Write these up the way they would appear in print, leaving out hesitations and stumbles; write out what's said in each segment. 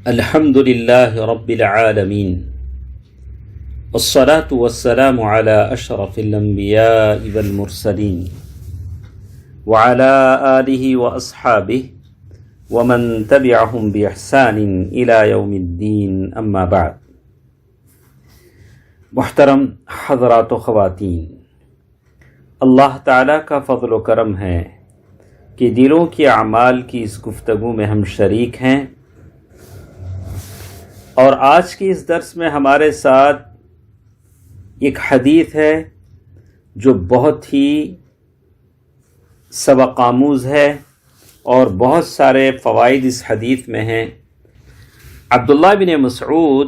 الحمد لله رب العالمين والصلاة والسلام على أشرف الأنبياء والمرسلين وعلى آله وأصحابه ومن تبعهم بإحسان إلى يوم الدين أما بعد. محترم حضرات و خواتین، اللہ تعالیٰ کا فضل و کرم ہے کہ دلوں کے اعمال کی اس گفتگو میں ہم شریک ہیں، اور آج کے اس درس میں ہمارے ساتھ ایک حدیث ہے جو بہت ہی سبق آموز ہے اور بہت سارے فوائد اس حدیث میں ہیں. عبداللہ بن مسعود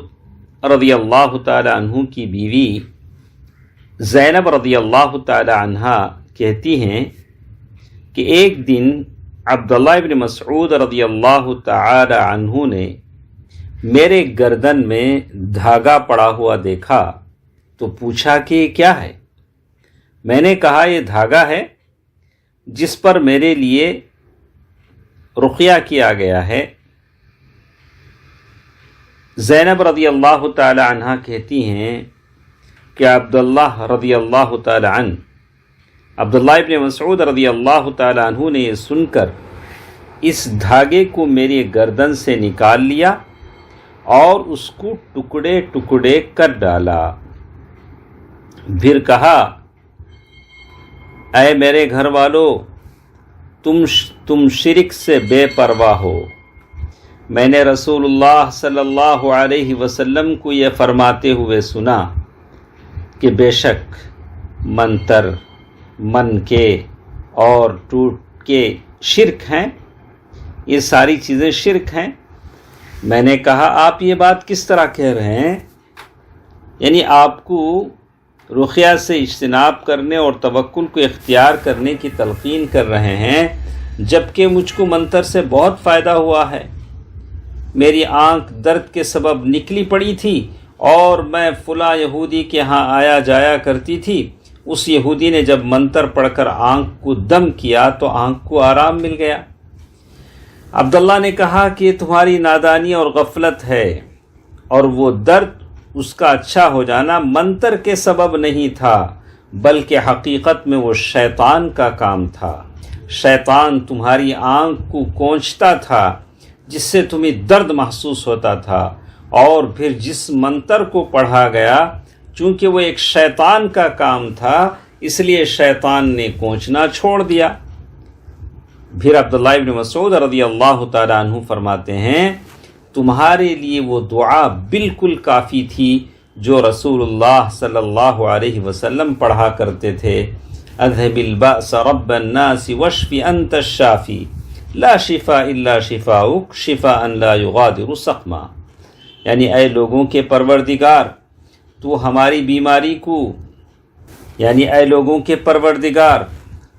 رضی اللہ تعالی عنہ کی بیوی زینب رضی اللہ تعالی عنہ کہتی ہیں کہ ایک دن عبداللہ بن مسعود رضی اللہ تعالی عنہ نے میرے گردن میں دھاگا پڑا ہوا دیکھا تو پوچھا کہ یہ کیا ہے؟ میں نے کہا یہ دھاگا ہے جس پر میرے لیے رقیہ کیا گیا ہے. زینب رضی اللہ تعالی عنہ کہتی ہیں کہ عبداللہ رضی اللہ تعالی عنہ عبداللہ ابن مسعود رضی اللہ تعالی عنہ نے یہ سن کر اس دھاگے کو میری گردن سے نکال لیا اور اس کو ٹکڑے ٹکڑے کر ڈالا. پھر کہا، اے میرے گھر والو، تم شرک سے بے پرواہ ہو. میں نے رسول اللہ صلی اللہ علیہ وسلم کو یہ فرماتے ہوئے سنا کہ بے شک منتر، من کے اور ٹوٹ کے شرک ہیں، یہ ساری چیزیں شرک ہیں. میں نے کہا، آپ یہ بات کس طرح کہہ رہے ہیں؟ یعنی آپ کو رقیہ سے اجتناب کرنے اور توکل کو اختیار کرنے کی تلقین کر رہے ہیں، جبکہ مجھ کو منتر سے بہت فائدہ ہوا ہے. میری آنکھ درد کے سبب نکلی پڑی تھی اور میں فلاں یہودی کے ہاں آیا جایا کرتی تھی. اس یہودی نے جب منتر پڑھ کر آنکھ کو دم کیا تو آنکھ کو آرام مل گیا. عبداللہ نے کہا کہ یہ تمہاری نادانی اور غفلت ہے، اور وہ درد، اس کا اچھا ہو جانا منتر کے سبب نہیں تھا، بلکہ حقیقت میں وہ شیطان کا کام تھا. شیطان تمہاری آنکھ کو کونچتا تھا جس سے تمہیں درد محسوس ہوتا تھا، اور پھر جس منتر کو پڑھا گیا چونکہ وہ ایک شیطان کا کام تھا اس لیے شیطان نے کونچنا چھوڑ دیا. پھر عبداللہ ابن مسعود رضی اللہ تعالیٰ عنہ فرماتے ہیں، تمہارے لیے وہ دعا بالکل کافی تھی جو رسول اللہ صلی اللہ علیہ وسلم پڑھا کرتے تھے. اذهب البأس رب الناس واشف انت الشافی لا شفاء الا شفاؤک شفاء لا یغادر سقما. یعنی اے لوگوں کے پروردگار، تو ہماری بیماری کو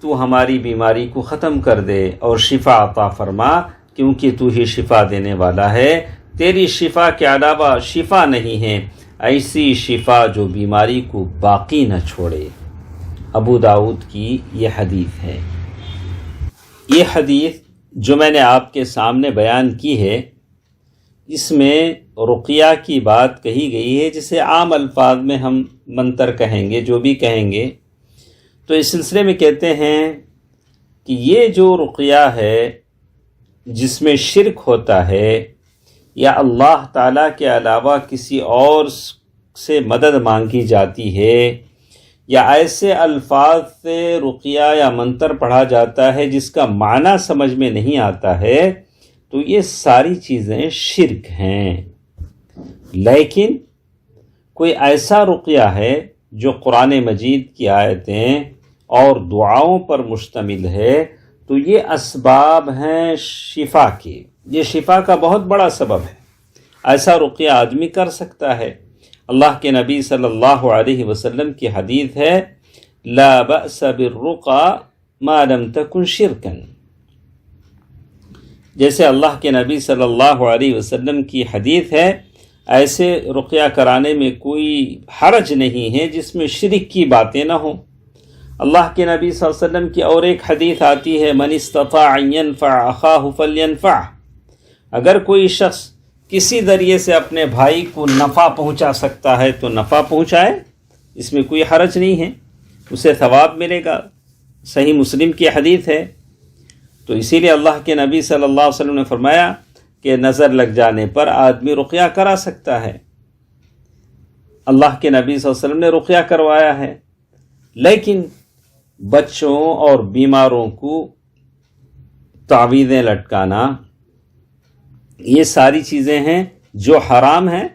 تو ہماری بیماری کو ختم کر دے اور شفا عطا فرما، کیونکہ تو ہی شفا دینے والا ہے. تیری شفا کے علاوہ شفا نہیں ہے، ایسی شفا جو بیماری کو باقی نہ چھوڑے. ابو داؤد کی یہ حدیث ہے. یہ حدیث جو میں نے آپ کے سامنے بیان کی ہے، اس میں رقیہ کی بات کہی گئی ہے، جسے عام الفاظ میں ہم منتر کہیں گے، جو بھی کہیں گے. تو اس سلسلے میں کہتے ہیں کہ یہ جو رقیہ ہے جس میں شرک ہوتا ہے، یا اللہ تعالیٰ کے علاوہ کسی اور سے مدد مانگی جاتی ہے، یا ایسے الفاظ سے رقیہ یا منتر پڑھا جاتا ہے جس کا معنی سمجھ میں نہیں آتا ہے، تو یہ ساری چیزیں شرک ہیں. لیکن کوئی ایسا رقیہ ہے جو قرآن مجید کی آیتیں اور دعاؤں پر مشتمل ہے، تو یہ اسباب ہیں شفا کے. یہ شفا کا بہت بڑا سبب ہے. ایسا رقیہ آدمی کر سکتا ہے. اللہ کے نبی صلی اللہ علیہ وسلم کی حدیث ہے، لا بأس بالرقى ما لم تكن شركا. جیسے اللہ کے نبی صلی اللہ علیہ وسلم کی حدیث ہے، ایسے رقیہ کرانے میں کوئی حرج نہیں ہے جس میں شرک کی باتیں نہ ہوں. اللہ کے نبی صلی اللہ علیہ وسلم کی اور ایک حدیث آتی ہے، من استطاع ان ينفع اخاه فلينفعه. اگر کوئی شخص کسی ذریعے سے اپنے بھائی کو نفع پہنچا سکتا ہے تو نفع پہنچائے، اس میں کوئی حرج نہیں ہے، اسے ثواب ملے گا۔ صحیح مسلم کی حدیث ہے۔ تو اسی لیے اللہ کے نبی صلی اللہ علیہ وسلم نے فرمایا کہ نظر لگ جانے پر آدمی رقیہ کرا سکتا ہے۔ اللہ کے نبی صلی اللہ علیہ وسلم نے رقیہ کروایا ہے، لیکن بچوں اور بیماروں کو تعویذیں لٹکانا، یہ ساری چیزیں ہیں جو حرام ہیں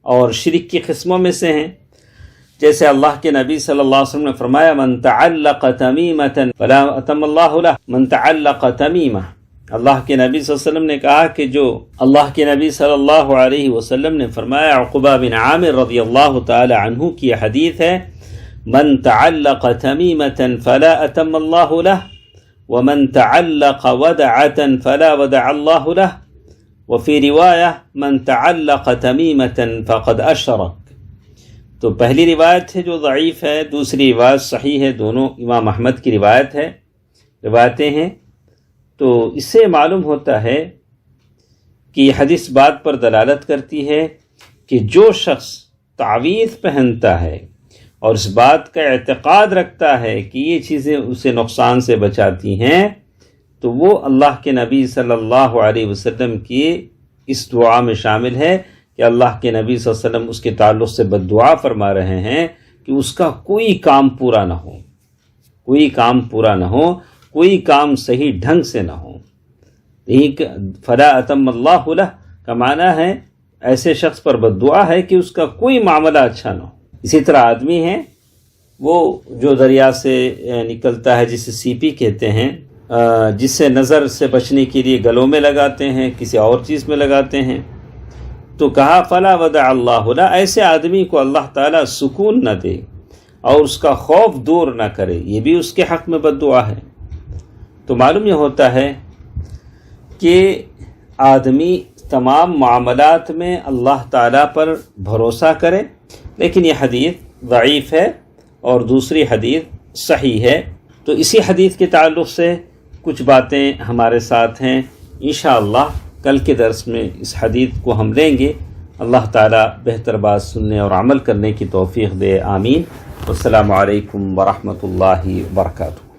اور شرک کی قسموں میں سے ہیں۔ جیسے اللہ کے نبی صلی اللہ علیہ وسلم نے فرمایا من تعلق تمیمۃ فلا اتم اللہ لہ، من تعلق تمیمہ، اللہ کے نبی صلی اللہ علیہ وسلم نے کہا کہ جو اللہ کے نبی صلی اللہ علیہ وسلم نے فرمایا، عقبہ بن عامر رضی اللہ تعالی عنہ کی حدیث ہے، من تعلق تمیمۃ فلا اتم اللہ لہ ومن تعلق ودعۃ فلا ودع اللہ لہ وفی روایہ من تعلق تمیمۃ فقد اشرک۔ تو پہلی روایت ہے جو ضعیف ہے، دوسری روایت صحیح ہے، دونوں امام احمد کی روایتیں ہیں۔ تو اس سے معلوم ہوتا ہے کہ یہ حدیث بات پر دلالت کرتی ہے کہ جو شخص تعویذ پہنتا ہے اور اس بات کا اعتقاد رکھتا ہے کہ یہ چیزیں اسے نقصان سے بچاتی ہیں، تو وہ اللہ کے نبی صلی اللہ علیہ وسلم کی اس دعا میں شامل ہے کہ اللہ کے نبی صلی اللہ علیہ وسلم اس کے تعلق سے بد دعا فرما رہے ہیں کہ اس کا کوئی کام پورا نہ ہو، کوئی کام پورا نہ ہو، کوئی کام صحیح ڈھنگ سے نہ ہو۔ فلا اتم اللہ لہ کا معنی ہے ایسے شخص پر بد دعا ہے کہ اس کا کوئی معاملہ اچھا نہ ہو۔ اسی طرح آدمی ہے وہ جو دریا سے نکلتا ہے جسے سی پی کہتے ہیں، جس سے نظر سے بچنے کے لیے گلوں میں لگاتے ہیں، کسی اور چیز میں لگاتے ہیں، تو کہا فلا ودع اللہ لہ، ایسے آدمی کو اللہ تعالیٰ سکون نہ دے اور اس کا خوف دور نہ کرے، یہ بھی اس کے حق میں بد دعا ہے۔ تو معلوم یہ ہوتا ہے کہ آدمی تمام معاملات میں اللہ تعالیٰ پر بھروسہ کرے، لیکن یہ حدیث ضعیف ہے اور دوسری حدیث صحیح ہے۔ تو اسی حدیث کے تعلق سے کچھ باتیں ہمارے ساتھ ہیں، انشاءاللہ کل کے درس میں اس حدیث کو ہم لیں گے۔ اللہ تعالیٰ بہتر بات سننے اور عمل کرنے کی توفیق دے، آمین۔ السلام علیکم ورحمۃ اللہ وبرکاتہ۔